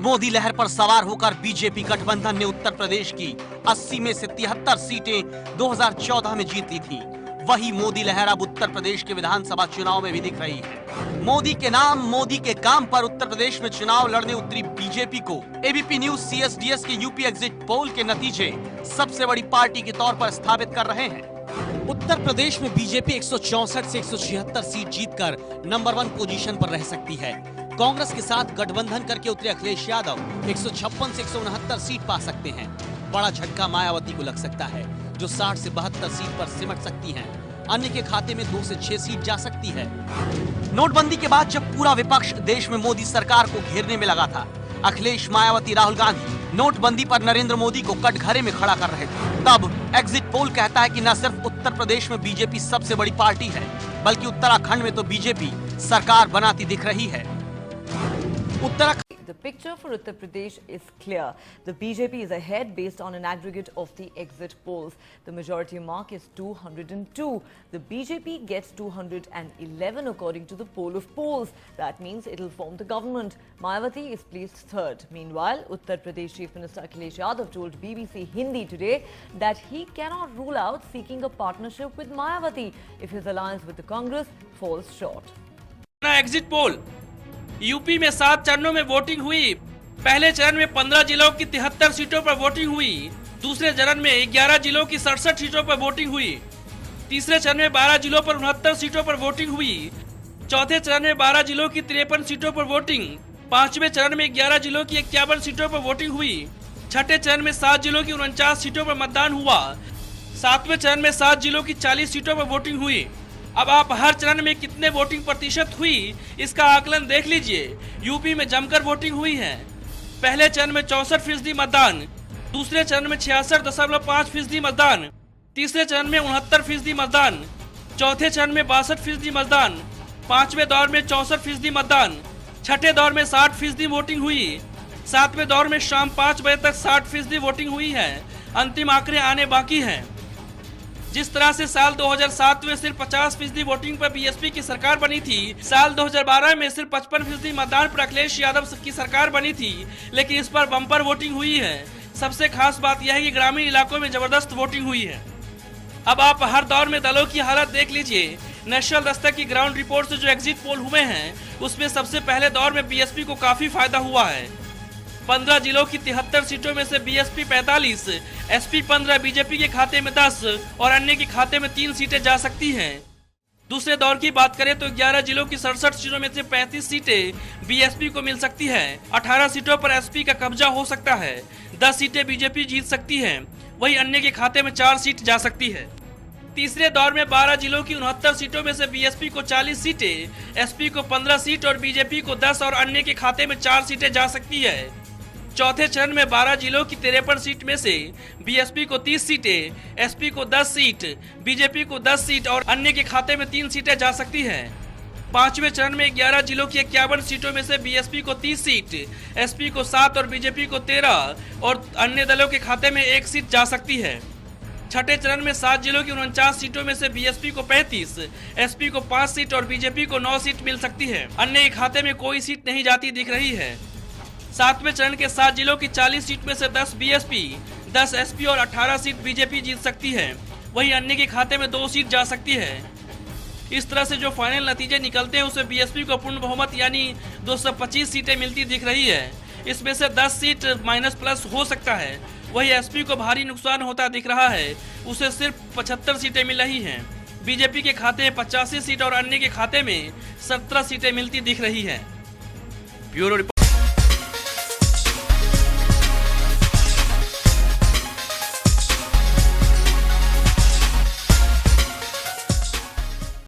मोदी लहर पर सवार होकर बीजेपी गठबंधन ने उत्तर प्रदेश की 80 में से 73 सीटें 2014 में जीत ली थी। वही मोदी लहर अब उत्तर प्रदेश के विधानसभा चुनाव में भी दिख रही है। मोदी के नाम, मोदी के काम पर उत्तर प्रदेश में चुनाव लड़ने उतरी बीजेपी को एबीपी न्यूज CSDS के यूपी एग्जिट पोल के नतीजे सबसे बड़ी पार्टी के तौर पर स्थापित कर रहे हैं। उत्तर प्रदेश में बीजेपी 164 से 176 सीट जीतकर नंबर 1 पोजीशन पर रह सकती है। कांग्रेस के साथ गठबंधन करके उतरे अखिलेश यादव 156 से 169 सीट पा सकते हैं। बड़ा झटका मायावती को लग सकता है, जो 60 से 72 सीट पर सिमट सकती हैं। अन्य के खाते में 2 से 6 सीट जा सकती है। नोटबंदी के बाद जब पूरा विपक्ष देश में मोदी सरकार को घेरने में लगा था, अखिलेश, मायावती, राहुल गांधी नोटबंदी पर नरेंद्र मोदी को कटघरे में खड़ा कर रहे थे। तब एग्जिट पोल कहता है कि न सिर्फ उत्तर प्रदेश में बीजेपी सबसे बड़ी पार्टी है, बल्कि उत्तराखंड में तो बीजेपी सरकार बनाती दिख रही है। The picture for Uttar Pradesh is clear. The BJP is ahead based on an aggregate of the exit polls. The majority mark is 202. The BJP gets 211 according to the poll of polls. That means it will form the government. Mayawati is placed third. Meanwhile, Uttar Pradesh Chief Minister Akhilesh Yadav told BBC Hindi today that he cannot rule out seeking a partnership with Mayawati if his alliance with the Congress falls short. Exit poll UP में 7 चरणों में voting हुई। पहले चरण में 15 जिलों की 73 सीटों पर वोटिंग हुई। दूसरे चरण में 11 जिलों की 67 सीटों पर वोटिंग हुई। तीसरे चरण में 12 जिलों पर 69 सीटों पर वोटिंग हुई। चौथे चरण में 12 जिलों की 53 सीटों पर वोटिंग। पांचवें चरण में 11 जिलों की 51 सीटों पर वोटिंग हुई। छठे चरण में 7 जिलों की 49 सीटों पर मतदान हुआ। सातवें चरण में 7 जिलों की 40 सीटों पर वोटिंग हुई। अब आप हर चरण में कितने वोटिंग प्रतिशत हुई, इसका आकलन देख लीजिए। यूपी में जमकर वोटिंग हुई है। पहले चरण में 64% मतदान, दूसरे चरण में 66.5% मतदान, तीसरे चरण में 69% मतदान, चौथे चरण में 62% मतदान, पांचवें दौर में 64% मतदान, छठे दौर में 60% वोटिंग हुई, सातवें दौर में शाम 5 बजे तक 60% वोटिंग हुई है। अंतिम आंकड़े आने बाकी हैं। जिस तरह से साल 2007 में सिर्फ 50% वोटिंग पर बीएसपी की सरकार बनी थी, साल 2012 में सिर्फ 55% मतदान पर अखिलेश यादव की सरकार बनी थी, लेकिन इस पर बम्पर वोटिंग हुई है। सबसे खास बात यह है कि ग्रामीण इलाकों में जबरदस्त वोटिंग हुई है। अब आप हर दौर में दलों की हालत देख लीजिए। नेशनल दस्तक की ग्राउंड रिपोर्ट से जो एग्जिट पोल हुए हैं, उसमें सबसे पहले दौर में बीएसपी को काफी फायदा हुआ है। 15 जिलों की 73 सीटों में से बीएसपी 45, एसपी 15, बीजेपी के खाते में 10 और अन्य के खाते में 3 सीटें जा सकती हैं। दूसरे दौर की बात करें तो 11 जिलों की 67 सीटों में से 35 सीटें बीएसपी को मिल सकती है। 18 सीटों पर एसपी का कब्जा हो सकता है। 10 सीटें बीजेपी जीत सकती है, वही अन्य के खाते में 4 सीट जा सकती है। तीसरे दौर में 12 जिलों की 69 सीटों में से बीएसपी को 40 सीटें, एसपी को 15 सीट और बीजेपी को 10 और अन्य के खाते में 4 सीटें जा सकती है। चौथे चरण में 12 जिलों की 53 सीट में से बीएसपी को 30 सीटें, एसपी को 10 सीट, बीजेपी को 10 सीट और अन्य के खाते में 3 सीटें जा सकती हैं। पांचवें चरण में 11 जिलों की 51 सीटों में से बीएसपी को 30 सीट, एसपी को 7 और बीजेपी को 13 और अन्य दलों के खाते में 1 सीट जा सकती है। छठे चरण में 7 जिलों की 49 सीटों में से बीएसपी को 35, एसपी को 5 सीट और बीजेपी को 9 सीट मिल सकती है। अन्य के खाते में कोई सीट नहीं जाती दिख रही है। सातवें चरण के 7 जिलों की 40 सीट में से 10 बीएसपी, 10 एसपी और 18 सीट बीजेपी जीत सकती है, वही अन्य के खाते में 2 सीट जा सकती है। इस तरह से जो फाइनल नतीजे निकलते हैं, उसमें बीएसपी को पूर्ण बहुमत यानी 225 सीटें मिलती दिख रही है। इसमें से 10 सीट माइनस प्लस हो सकता है, वही एसपी को भारी नुकसान होता दिख रहा है, उसे सिर्फ 75 सीटें मिल रही हैं। बीजेपी के खाते में 85 सीट और अन्य के खाते में 17 सीटें मिलती दिख रही है। ब्यूरो